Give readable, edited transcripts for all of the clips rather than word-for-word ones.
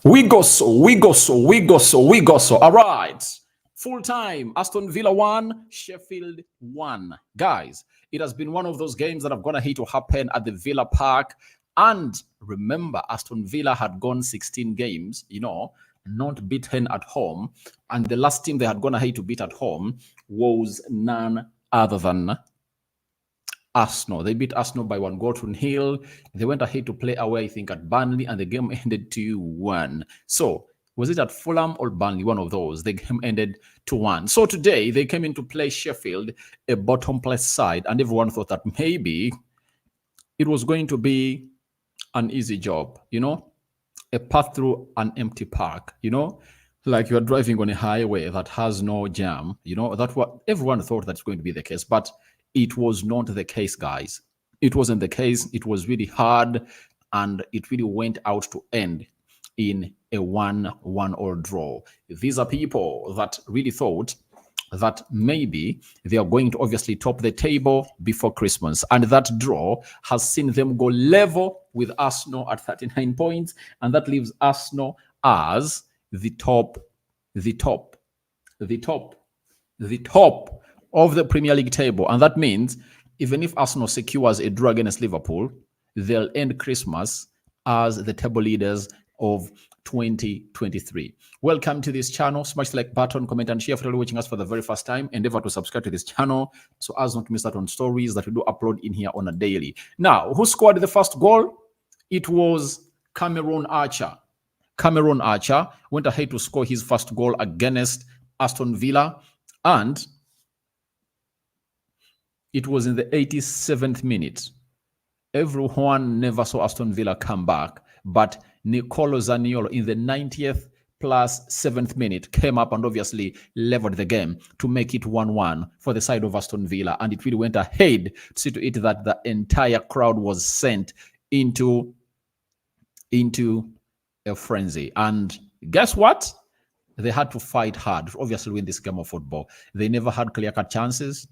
We go so, we go so, we go so, we go so. All right. Full time, Aston Villa 1, Sheffield 1. Guys, it has been one of those games that are going to hit to happen at the Villa Park. And remember, Aston Villa had gone 16 games, not beaten at home. And the last team they had gone ahead to beat at home was none other than Arsenal. They beat Arsenal by 1-0. They went ahead to play away, I think, at Burnley, and the game ended 2-1. So, was it at Fulham or Burnley? One of those. The game ended 2-1. So today, they came in to play Sheffield, a bottom place side, and everyone thought that maybe it was going to be an easy job, a path through an empty park, like you're driving on a highway that has no jam, that's what everyone thought that's going to be the case. But it was not the case, guys. It wasn't the case. It was really hard, and it really went out to end in a 1-1 draw. These are people that really thought that maybe they are going to obviously top the table before Christmas. And that draw has seen them go level with Arsenal at 39 points. And that leaves Arsenal as the top of the Premier League table. And that means even if Arsenal secures a draw against Liverpool, they'll end Christmas as the table leaders of 2023. Welcome to this channel. Smash the like button, comment, and share. If you're watching us for the very first time, endeavor to subscribe to this channel so as not to miss out on stories that we do upload in here on a daily. Now, who scored the first goal? It was Cameron Archer. Cameron Archer went ahead to score his first goal against Aston Villa, and it was in the 87th minute. Everyone never saw Aston Villa come back, but Nicolo Zaniolo in the 90th plus 7th minute came up and obviously leveled the game to make it 1-1 for the side of Aston Villa. And it really went ahead to see to it that the entire crowd was sent into a frenzy. And guess what? They had to fight hard to obviously win this game of football. They never had clear-cut chances,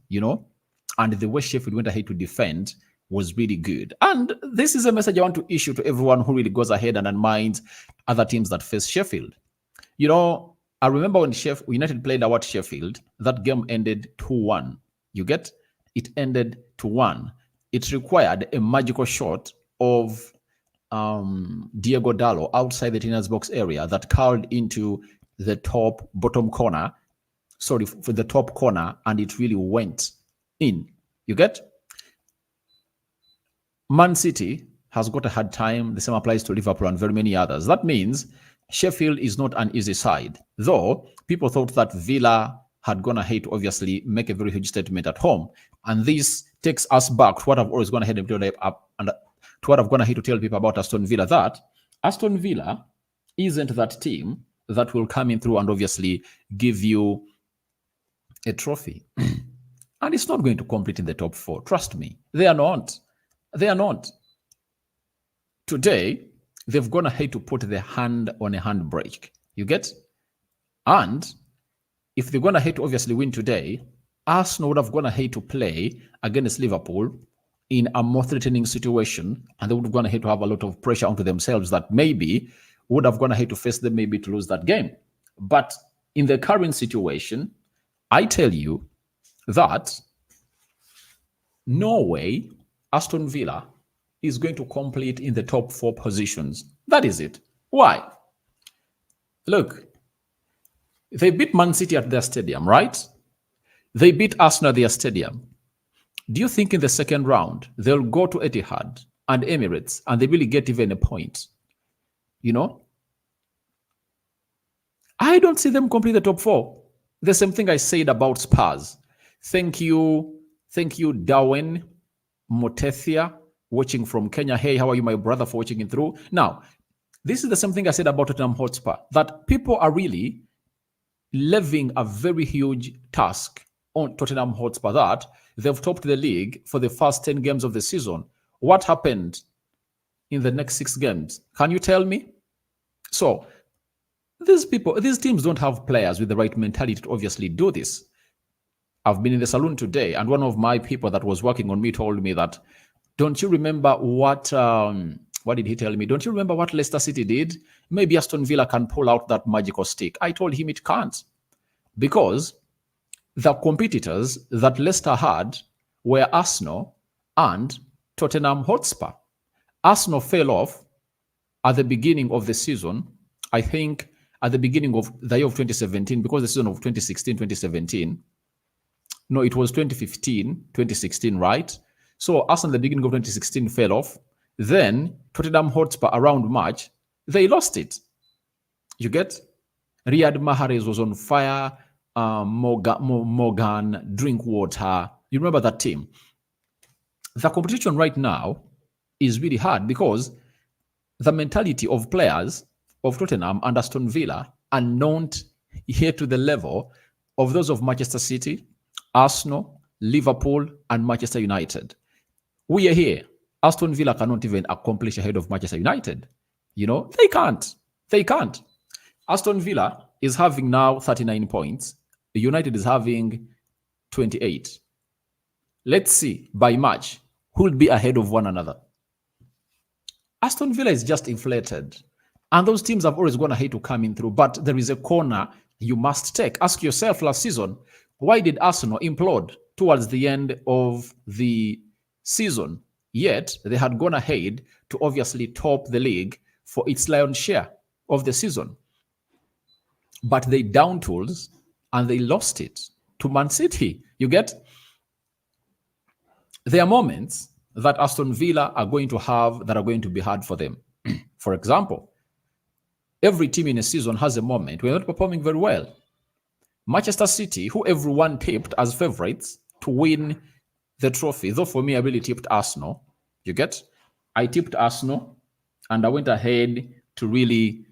and the way Sheffield went ahead to defend was really good. And this is a message I want to issue to everyone who really goes ahead and admires other teams that face Sheffield. I remember when United played out Sheffield, that game ended 2-1. You get? It ended 2-1. It required a magical shot of Diego Dallo outside the Tina's box area that curled into the top corner, and it really went in. You get? Man City has got a hard time. The same applies to Liverpool and very many others. That means Sheffield is not an easy side, though people thought that Villa had gone ahead to obviously make a very huge statement at home. And this takes us back to what I've always gone ahead and to what I've gone ahead to tell people about Aston Villa, that Aston Villa isn't that team that will come in through and obviously give you a trophy. And it's not going to compete in the top 4. Trust me. They are not. They are not. Today, they've gone ahead to put their hand on a handbrake. You get? And if they're going ahead to obviously win today, Arsenal would have gone ahead to play against Liverpool in a more threatening situation, and they would have gone ahead to have a lot of pressure onto themselves that maybe would have gone ahead to face them maybe to lose that game. But in the current situation, I tell you that no way Aston Villa is going to complete in the top 4 positions. That is it. Why? Look, they beat Man City at their stadium, right? They beat Arsenal at their stadium. Do you think in the second round, they'll go to Etihad and Emirates and they really get even a point? I don't see them complete the top 4. The same thing I said about Spurs. Thank you, Darwin Motethia, watching from Kenya. Hey, how are you, my brother, for watching it through? Now, this is the same thing I said about Tottenham Hotspur, that people are really levying a very huge task on Tottenham Hotspur, that they've topped the league for the first 10 games of the season. What happened in the next 6 games? Can you tell me? So, these teams don't have players with the right mentality to obviously do this. I've been in the saloon today, and one of my people that was working on me told me that, don't you remember what What did he tell me? Don't you remember what Leicester City did? Maybe Aston Villa can pull out that magical stick. I told him it can't, because the competitors that Leicester had were Arsenal and Tottenham Hotspur. Arsenal fell off at the beginning of the season, I think at the beginning of the year of 2017, because the season of 2016, 2017, no, it was 2015, 2016, right? So Arsenal at the beginning of 2016 fell off. Then Tottenham Hotspur around March, they lost it. You get? Riyad Mahrez was on fire. Morgan, Drinkwater. You remember that team? The competition right now is really hard because the mentality of players of Tottenham and Aston Villa are not here to the level of those of Manchester City, Arsenal, Liverpool, and Manchester United. We are here. Aston Villa cannot even accomplish ahead of Manchester United. You know, they can't. They can't. Aston Villa is having now 39 points. United is having 28. Let's see by March who will be ahead of one another. Aston Villa is just inflated. And those teams have always gone ahead to come in through. But there is a corner you must take. Ask yourself last season, why did Arsenal implode towards the end of the season? Yet they had gone ahead to obviously top the league for its lion's share of the season. But they down tools and they lost it to Man City. You get? There are moments that Aston Villa are going to have that are going to be hard for them. For example, every team in a season has a moment where they're not performing very well. Manchester City, who everyone tipped as favorites to win the trophy, though for me, I really tipped Arsenal. You get? I tipped Arsenal and I went ahead to really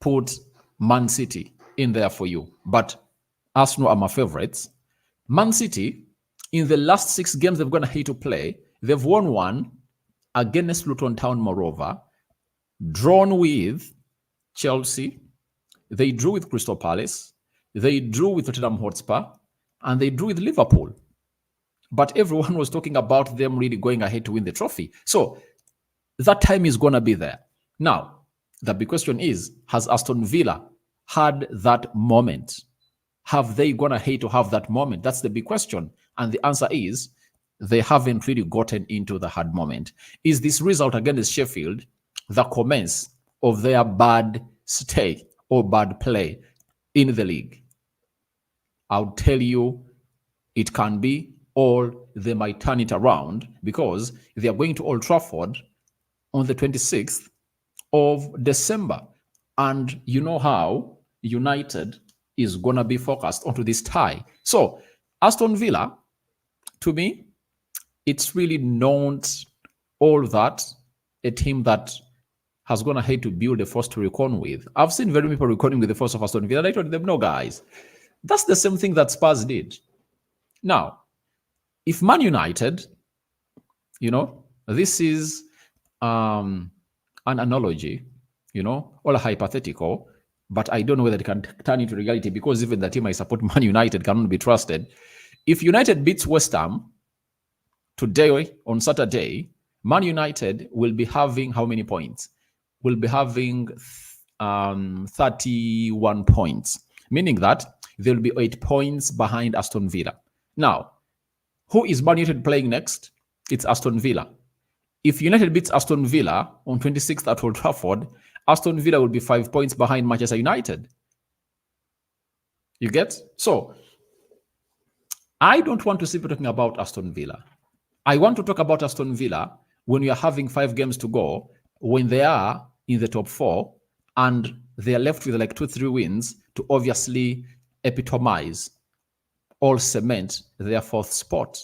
put Man City in there for you. But Arsenal are my favorites. Man City, in the last 6 games they've gone ahead to play, they've won 1 against Luton Town, moreover, drawn with Chelsea, they drew with Crystal Palace, they drew with Tottenham Hotspur, and they drew with Liverpool. But everyone was talking about them really going ahead to win the trophy. So that time is going to be there. Now, the big question is, has Aston Villa had that moment? Have they gone ahead to have that moment? That's the big question. And the answer is, they haven't really gotten into the hard moment. Is this result against Sheffield the commence of their bad stay or bad play in the league? I'll tell you, it can be, or they might turn it around, because they are going to Old Trafford on the 26th of December. And you know how United is going to be focused onto this tie. So Aston Villa, to me, it's really not all that a team that has gone ahead to build a force to reckon with. I've seen very many people reckoning with the force of Aston Villa. I told them, no, guys, that's the same thing that Spurs did. Now, if Man United, you know, this is an analogy, you know, all hypothetical, but I don't know whether it can turn into reality, because even the team I support, Man United, cannot be trusted. If United beats West Ham today, on Saturday, Man United will be having how many points? Will be having 31 points, meaning that they'll be 8 points behind Aston Villa. Now, who is Man United playing next? It's Aston Villa. If United beats Aston Villa on 26th at Old Trafford, Aston Villa will be 5 points behind Manchester United. You get? So, I don't want to see people talking about Aston Villa. I want to talk about Aston Villa when we are having 5 games to go, when they are in the top 4 and they are left with like 2-3 wins to obviously epitomize or cement their 4th spot.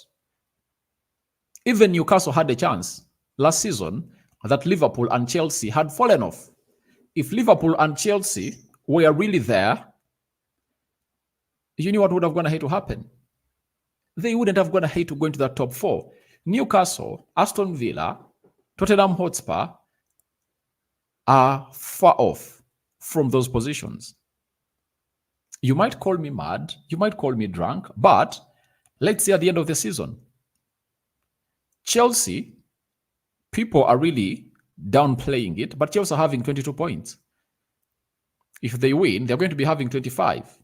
Even Newcastle had a chance last season that Liverpool and Chelsea had fallen off. If Liverpool and Chelsea were really there, you know what would have gone ahead to happen? They wouldn't have gone ahead to go into the top 4. Newcastle, Aston Villa, Tottenham Hotspur are far off from those positions. You might call me mad, you might call me drunk, but let's say at the end of the season, Chelsea, people are really downplaying it, but Chelsea are having 22 points. If they win, they're going to be having 25.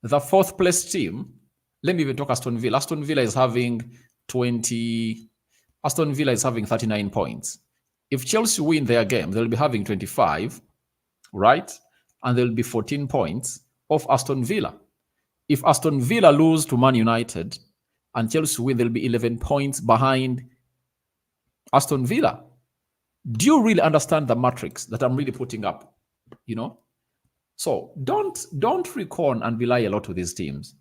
The fourth place team, let me even talk Aston Villa. Aston Villa is having 39 points. If Chelsea win their game, they'll be having 25, right? And there'll be 14 points off Aston Villa. If Aston Villa lose to Man United and Chelsea win, they'll be 11 points behind Aston Villa. Do you really understand the matrix that I'm really putting up? You know? So don't recon and rely a lot to these teams.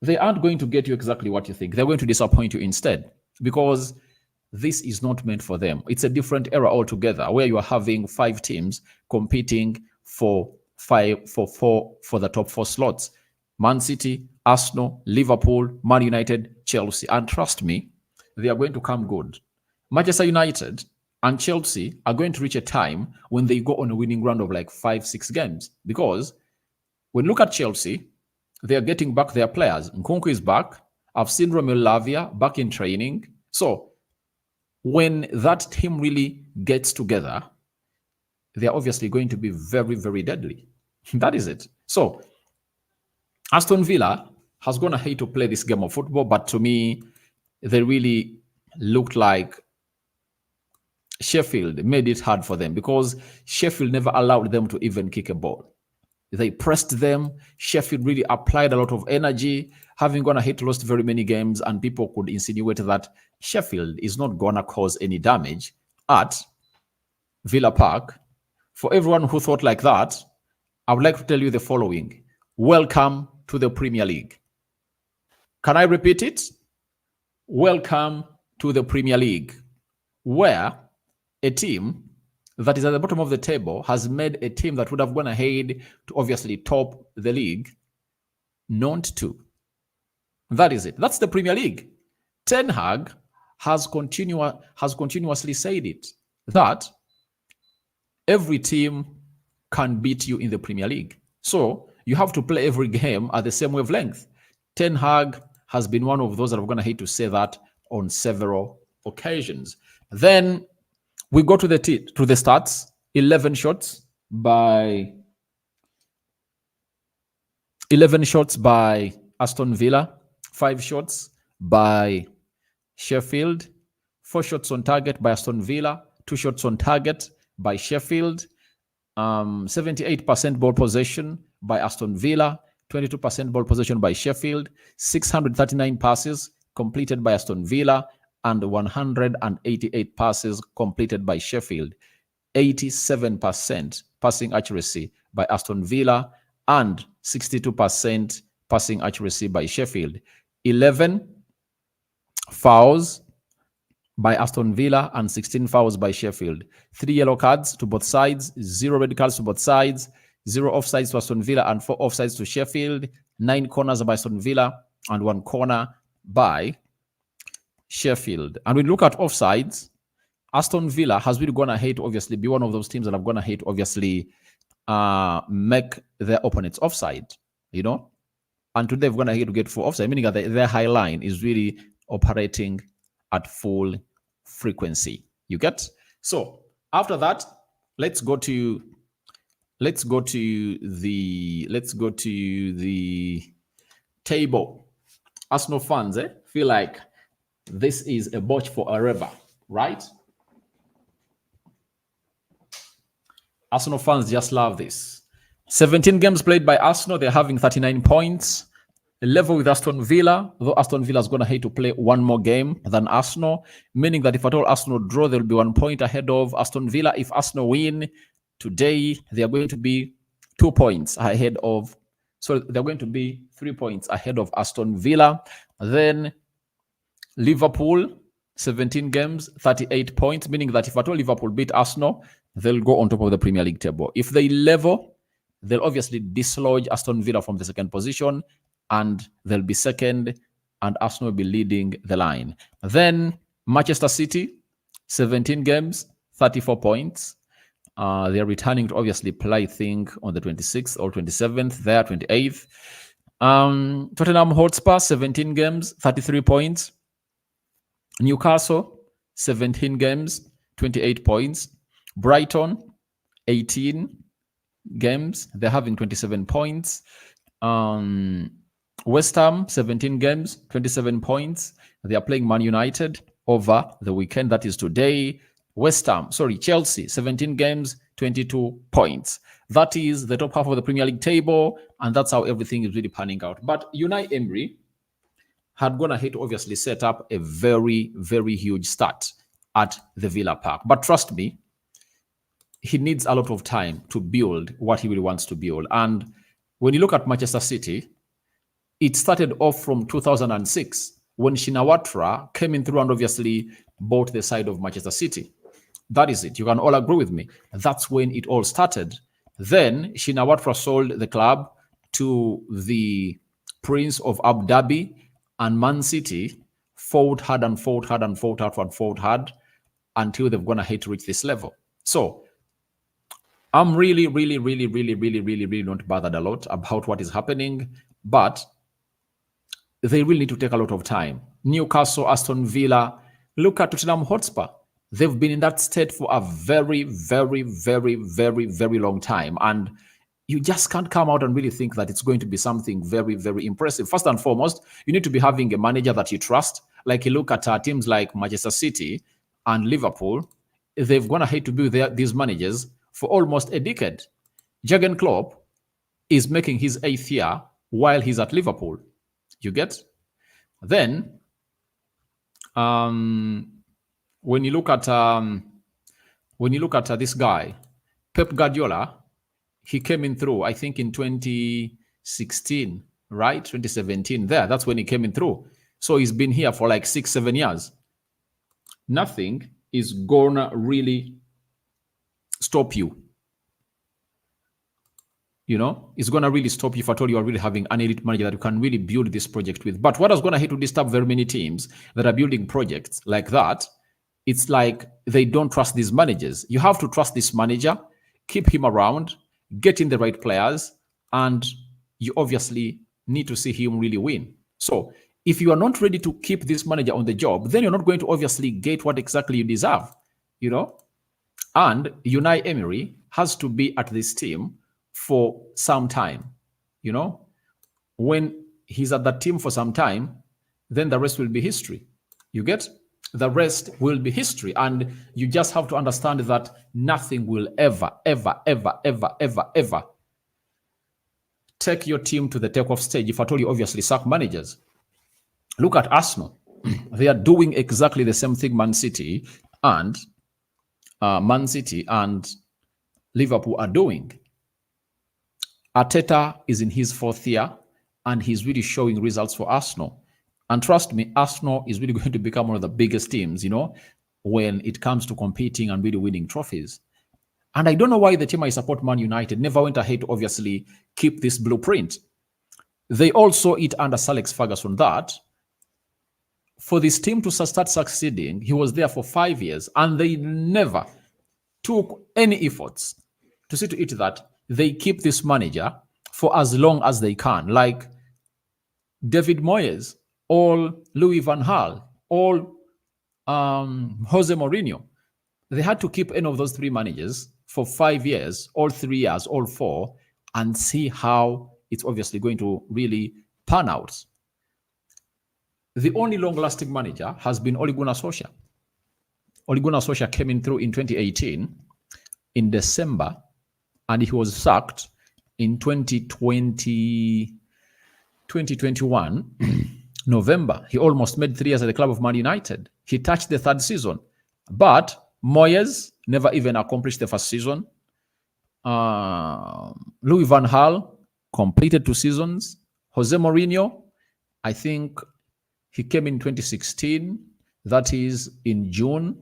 They aren't going to get you exactly what you think. They're going to disappoint you instead, because this is not meant for them. It's a different era altogether, where you are having 5 teams competing for the top 4 slots. Man City, Arsenal, Liverpool, Man United, Chelsea. And trust me, they are going to come good. Manchester United and Chelsea are going to reach a time when they go on a winning run of like 5-6 games. Because when you look at Chelsea, they are getting back their players. Nkunku is back. I've seen Romelu Lavia back in training. So when that team really gets together, they are obviously going to be very, very deadly. That is it. So Aston Villa has gone ahead to play this game of football, but to me, they really looked like Sheffield made it hard for them, because Sheffield never allowed them to even kick a ball. They pressed them. Sheffield really applied a lot of energy, having gone ahead to lost very many games, and people could insinuate that Sheffield is not going to cause any damage at Villa Park. For everyone who thought like that, I would like to tell you the following. Welcome to the Premier League. Can I repeat it? Welcome to the Premier League, where a team that is at the bottom of the table has made a team that would have gone ahead to obviously top the league not to. That is it. That's the Premier League. Ten Hag has continuously said it, that every team can beat you in the Premier League. So you have to play every game at the same wavelength. Ten Hag has been one of those that are going to hate to say that on several occasions. Then we go to the stats. 11 shots by Aston Villa, 5 shots by Sheffield, 4 shots on target by Aston Villa, 2 shots on target by Sheffield, 78% ball possession by Aston Villa, 22% ball possession by Sheffield, 639 passes completed by Aston Villa, and 188 passes completed by Sheffield. 87% passing accuracy by Aston Villa and 62% passing accuracy by Sheffield. 11 fouls by Aston Villa and 16 fouls by Sheffield. 3 yellow cards to both sides, 0 red cards to both sides, 0 offsides to Aston Villa and 4 offsides to Sheffield, 9 corners by Aston Villa and 1 corner by Sheffield. And we look at offsides. Aston Villa has really gone ahead to obviously be one of those teams that have gone ahead to obviously make their opponents offside, and today they've gone ahead to get 4 offside, meaning that their high line is really operating at full frequency. You get? So after that, let's go to the table. Arsenal fans feel like this is a botch for a river, right? Arsenal fans just love this. 17 games played by Arsenal. They're having 39 points. Level with Aston Villa, though Aston Villa is going to have to play 1 more game than Arsenal, meaning that if at all Arsenal draw, they'll be 1 point ahead of Aston Villa. If Arsenal win today, they are going to be 2 points ahead of, so they're going to be 3 points ahead of Aston Villa. Then Liverpool, 17 games, 38 points, meaning that if at all Liverpool beat Arsenal, they'll go on top of the Premier League table. If they level, they'll obviously dislodge Aston Villa from the second position, and they'll be second, and Arsenal will be leading the line. Then Manchester City, 17 games, 34 points. They're returning to obviously play, I think, on the 26th or 27th, there, 28th. Tottenham Hotspur, 17 games, 33 points. Newcastle, 17 games, 28 points. Brighton, 18 games. They're having 27 points. West Ham, 17 games, 27 points. They are playing Man United over the weekend. That is today. Chelsea, 17 games, 22 points. That is the top half of the Premier League table, and that's how everything is really panning out. But Unai Emery had gone ahead to obviously set up a very, very huge start at the Villa Park. But trust me, he needs a lot of time to build what he really wants to build. And when you look at Manchester City, it started off from 2006 when Shinawatra came in through and obviously bought the side of Manchester City. That is it. You can all agree with me. That's when it all started. Then Shinawatra sold the club to the Prince of Abu Dhabi, and Man City fought hard until they've gone ahead to reach this level. So I'm really not bothered a lot about what is happening, but they really need to take a lot of time. Newcastle, Aston Villa, look at Tottenham Hotspur. They've been in that state for a very long time. And you just can't come out and really think that it's going to be something very impressive. First and foremost, you need to be having a manager that you trust. Like you look at teams like Manchester City and Liverpool, they've gone ahead to build these managers for almost a decade. Jurgen Klopp is making his 8th year while he's at Liverpool. You get? Then, when you look at this guy, Pep Guardiola, he came in through, I think in 2016, right? 2017 there. That's when he came in through. So he's been here for like 6-7 years. Nothing is gonna really stop you. You know, it's going to really stop you if at all you are really having an elite manager that you can really build this project with. But what is going to hate to disturb very many teams that are building projects like that, it's like they don't trust these managers. You have to trust this manager, keep him around, get in the right players, and you obviously need to see him really win. So if you are not ready to keep this manager on the job, then you're not going to obviously get what exactly you deserve, you know? And Unai Emery has to be at this team for some time. You know, when he's at that team for some time, then the rest will be history. You get? The rest will be history. And you just have to understand that nothing will ever take your team to the takeoff stage if at all you obviously sack managers. Look at Arsenal. They are doing exactly the same thing Man City and Liverpool are doing. Arteta is in his 4th year and he's really showing results for Arsenal. And trust me, Arsenal is really going to become one of the biggest teams, you know, when it comes to competing and really winning trophies. And I don't know why the team I support, Man United, never went ahead to obviously keep this blueprint. They also it under Sir Alex Ferguson that for this team to start succeeding, he was there for 5 years and they never took any efforts to see to it that they keep this manager for as long as they can. Like David Moyes, or Louis van Gaal, or Jose Mourinho. They had to keep any of those 3 managers for 5 years, all 3 years, all 4, and see how it's obviously going to really pan out. The only long-lasting manager has been Ole Gunnar Solskjaer. Ole Gunnar Solskjaer came in through in 2018 in December, and he was sacked in 2021 November. He almost made 3 years at the club of Man United. He touched the 3rd season, but Moyes never even accomplished the 1st season. Louis van Gaal completed 2 seasons. Jose Mourinho, I think he came in 2016. That is in June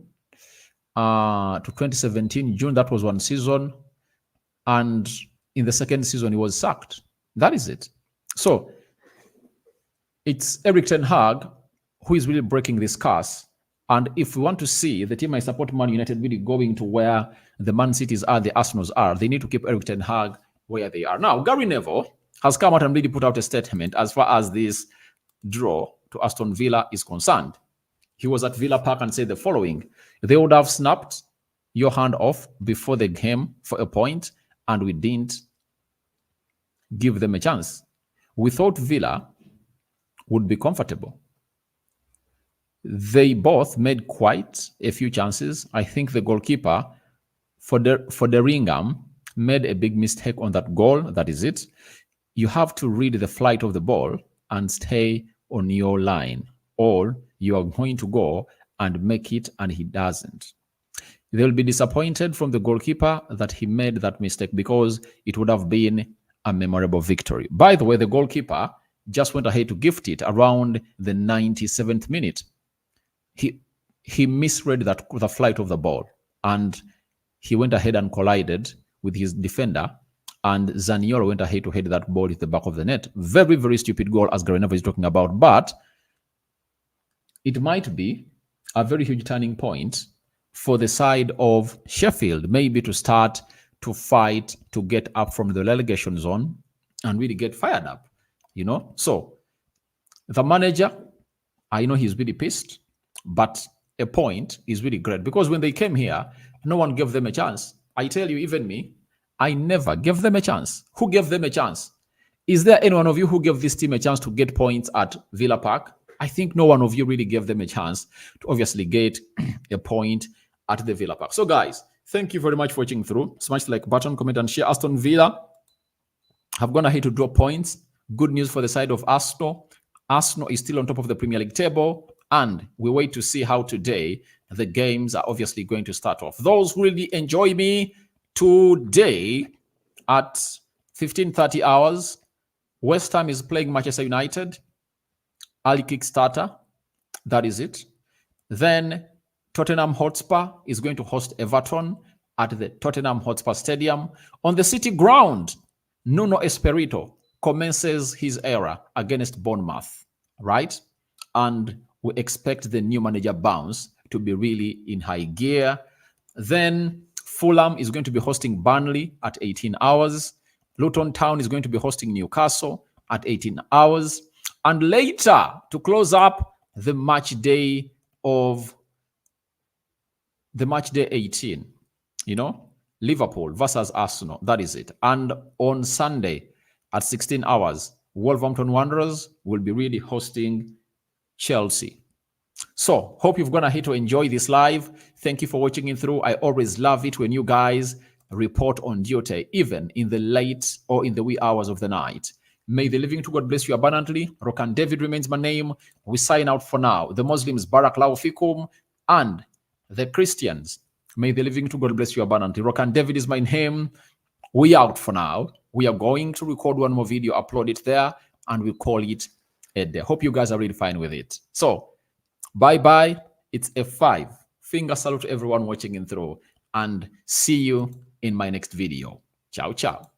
to 2017. June, that was 1 season. And in the 2nd season, he was sacked. That is it. So it's Erik ten Hag who is really breaking this curse. And if we want to see the team I support, Man United, really going to where the Man Cities are, the Arsenals are, they need to keep Erik ten Hag where they are. Now, Gary Neville has come out and really put out a statement as far as this draw to Aston Villa is concerned. he was at Villa Park and said the following: they would have snapped your hand off before the game for a point, and we didn't give them a chance. We thought Villa would be comfortable. They both made quite a few chances. I think the goalkeeper for the Ringham made a big mistake on that goal. That is it. You have to read the flight of the ball and stay on your line, or you are going to go and make it, and he doesn't. They'll be disappointed from the goalkeeper that he made that mistake, because it would have been a memorable victory. By the way, the goalkeeper just went ahead to gift it around the 97th minute. He misread the flight of the ball, and he went ahead and collided with his defender, and Zaniolo went ahead to head that ball at the back of the net. Very, very stupid goal, as Gareneva is talking about, but it might be a very huge turning point for the side of Sheffield, maybe to start to fight to get up from the relegation zone and really get fired up, you know? So the manager, I know he's really pissed, but a point is really great, because when they came here, no one gave them a chance. I tell you, even me, I never gave them a chance. Who gave them a chance? Is there any one of you who gave this team a chance to get points at Villa Park? I think no one of you really gave them a chance to obviously get a point at the Villa Park. So guys, thank you very much for watching through. Smash the like button, comment and share. Aston Villa have gone ahead to draw points. Good news for the side of Aston. Arsenal is still on top of the Premier League table, and we wait to see how today the games are obviously going to start off. Those who really enjoy me today at 15:30 hours, West Ham is playing Manchester United. Early Kickstarter. That is it. Then Tottenham Hotspur is going to host Everton at the Tottenham Hotspur Stadium. On the City ground, Nuno Espirito commences his era against Bournemouth, right? And we expect the new manager bounce to be really in high gear. Then Fulham is going to be hosting Burnley at 18 hours. Luton Town is going to be hosting Newcastle at 18 hours. And later, to close up the match day 18, you know, Liverpool versus Arsenal. That is it. And on Sunday at 16 hours, Wolverhampton Wanderers will be really hosting Chelsea. So, hope you've gone ahead to enjoy this live. Thank you for watching it through. I always love it when you guys report on duty, even in the late or in the wee hours of the night. May the living to God bless you abundantly. Rokan David remains my name. We sign out for now. The Muslims, Barakallahu Fikum, and the Christians, may the living to God bless you abundantly. Rokan David is my name. We out for now. We are going to record one more video, upload it there, and we call it a day. Hope you guys are really fine with it. So, bye-bye. It's F5. Finger salute to everyone watching in through, and see you in my next video. Ciao, ciao.